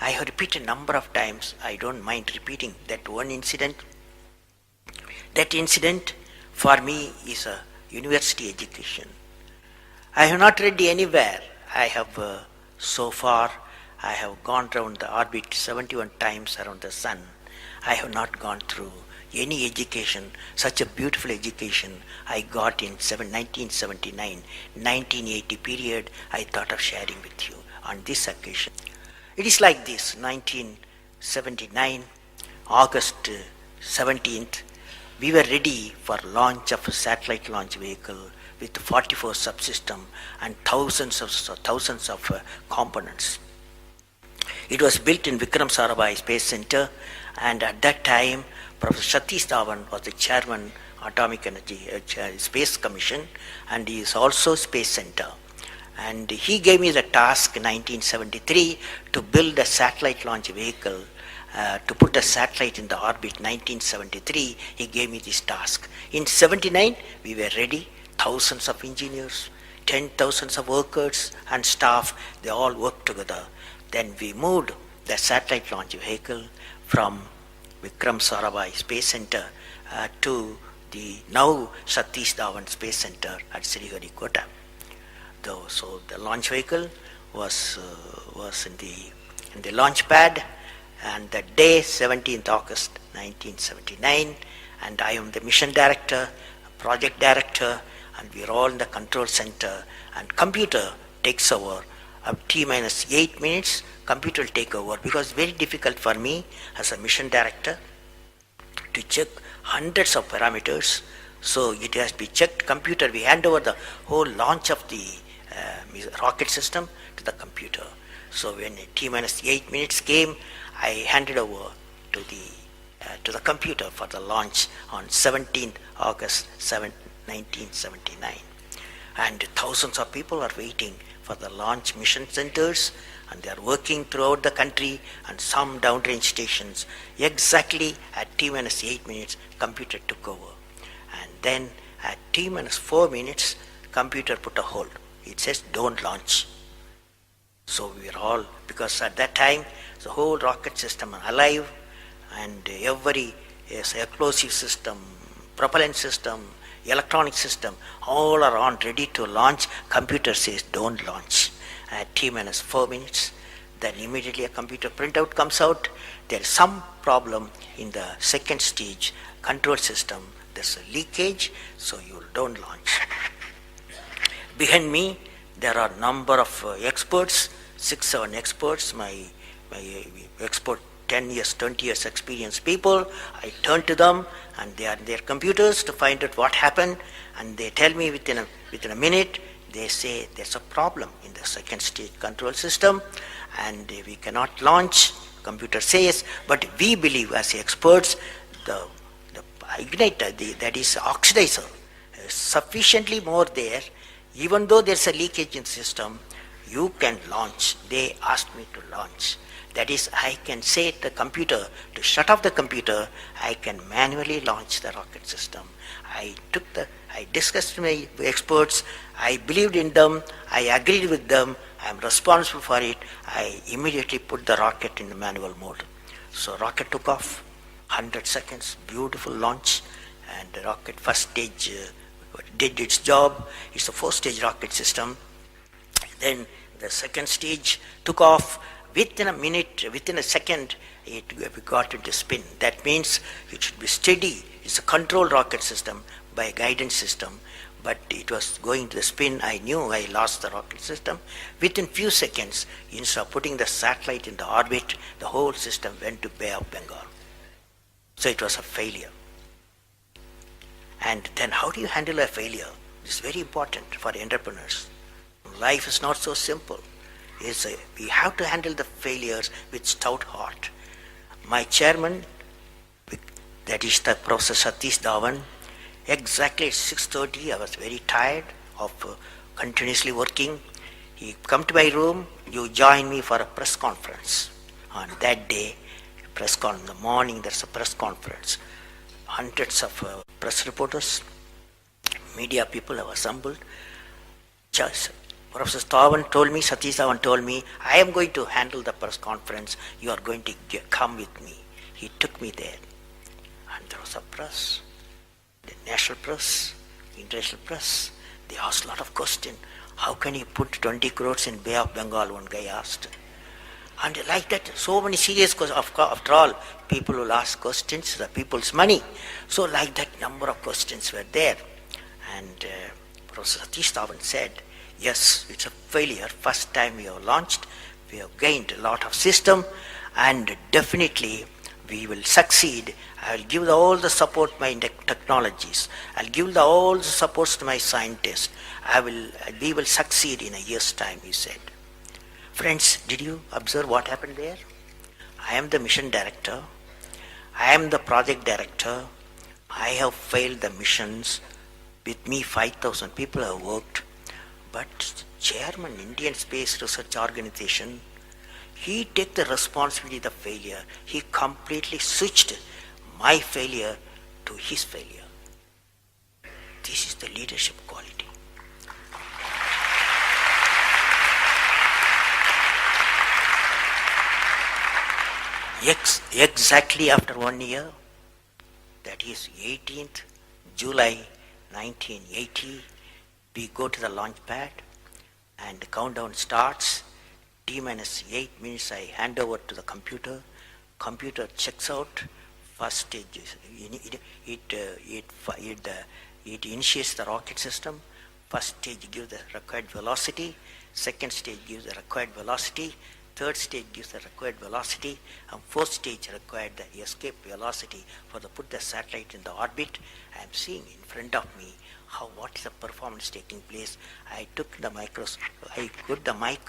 I have repeated a number of times. I don't mind repeating that one incident. That incident for me is a university education. I have not read anywhere. I have so far I have gone around the orbit 71 times around the sun. I have not gone through any education, such a beautiful education I got in 1979, 1980 period. I thought of sharing with you on this occasion. It is like this: 1979, August 17th, we were ready for launch of a satellite launch vehicle with 44 subsystem and thousands of components. It was built in Vikram Sarabhai Space Center, and at that time, Professor Satish Dhawan was the chairman Atomic Energy Space Commission, and he is also Space Center. And he gave me the task in 1973 to build a satellite launch vehicle, to put a satellite in the orbit. 1973, he gave me this task. In 79, we were ready. Thousands of engineers, 10,000 of workers and staff, they all worked together. Then we moved the satellite launch vehicle from Vikram Sarabhai Space Center to the now Satish Dhawan Space Center at Sriharikota. So the launch vehicle was in the launch pad, and the day 17th August 1979, and I am the mission director, project director, and we are all in the control center, and computer takes over. T minus 8 minutes, computer will take over, because it's very difficult for me as a mission director to check hundreds of parameters. So it has to be checked. Computer, we hand over the whole launch of the rocket system to the computer. So when T minus 8 minutes came, I handed over to the computer for the launch on 17th August 1979. And thousands of people are waiting for the launch mission centers, and they are working throughout the country and some downrange stations. Exactly at T minus 8 minutes, computer took over. And then at T minus 4 minutes, computer put a hold. It says don't launch. So we are all, because at that time the whole rocket system are alive, and every explosive system, propellant system, electronic system, all are on ready to launch. Computer says don't launch. At T minus 4 minutes, then immediately a computer printout comes out. There is some problem in the second stage control system. There's a leakage, so you don't launch. Behind me, there are number of experts, 6-7 experts, my expert 10 years, 20 years experienced people. I turn to them, and they are in their computers to find out what happened, and they tell me within a minute. They say there's a problem in the second stage control system, and we cannot launch. Computer says, but we believe as experts, the igniter, that is oxidizer, is sufficiently more there. Even though there's a leakage in the system, you can launch. They asked me to launch. That is, I can say to the computer to shut off the computer. I can manually launch the rocket system. I discussed with my experts. I believed in them. I agreed with them. I am responsible for it. I immediately put the rocket in the manual mode. So rocket took off, 100 seconds, beautiful launch, and the rocket first stage did its job. It's a 4-stage rocket system. Then the second stage took off. Within a minute, within a second, we got into spin. That means it should be steady. It's a controlled rocket system by a guidance system, but it was going to the spin. I knew I lost the rocket system. Within few seconds, instead of putting the satellite in the orbit, the whole system went to Bay of Bengal. So it was a failure. And then how do you handle a failure? It's very important for entrepreneurs. Life is not so simple. We have to handle the failures with stout heart. My chairman, that is the Professor Satish Dhawan, exactly at 6:30, I was very tired of continuously working. He come to my room, you join me for a press conference. On that day, in the morning, there's a press conference. Hundreds of press reporters, media people have assembled. Just Professor Stavan told me, Satish Stavan told me, I am going to handle the press conference. You are going to come with me. He took me there. And there was a press, the national press, international press. They asked a lot of questions. How can you put 20 crores in Bay of Bengal? One guy asked. And like that, so many serious questions. After all, people will ask questions, the people's money. So like that, number of questions were there. And Professor Satish Dhawan said, yes, it's a failure. First time we have launched, we have gained a lot of system, and definitely we will succeed. I will give all the support to my technologies. I'll give all the supports to my scientists. We will succeed in a year's time, he said. Friends, did you observe what happened there? I am the mission director. I am the project director. I have failed the missions. With me, 5,000 people have worked. But chairman, Indian Space Research Organization, he took the responsibility of the failure. He completely switched my failure to his failure. This is the leadership quality. Exactly after 1 year, that is 18th July 1980, we go to the launch pad and the countdown starts. T minus 8 minutes I hand over to the computer. Computer checks out. First stage is, it initiates the rocket system. First stage gives the required velocity. Second stage gives the required velocity. Third stage gives the required velocity, and fourth stage required the escape velocity for the put the satellite in the orbit. I am seeing in front of me what is the performance taking place. I took the I put the mic,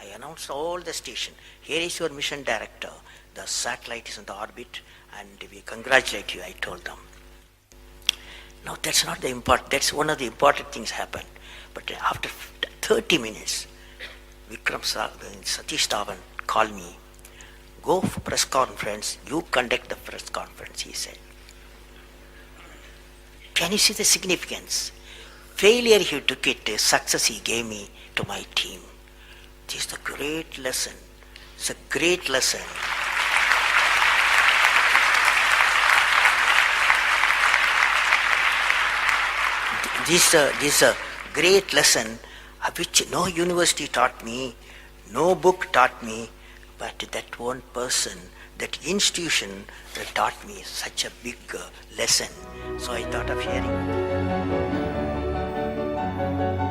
I announced all the station. Here is your mission director. The satellite is in the orbit, and we congratulate you, I told them. Now that's not the important. That's one of the important things happened. But after 30 minutes. Satish Dhawan called me, go for press conference, you conduct the press conference, he said. Can you see the significance? Failure he took it, success he gave me to my team. This is a great lesson. It's a great lesson. This is a great lesson which no university taught me, no book taught me, but that one person, that institution that taught me such a big lesson. So I thought of sharing.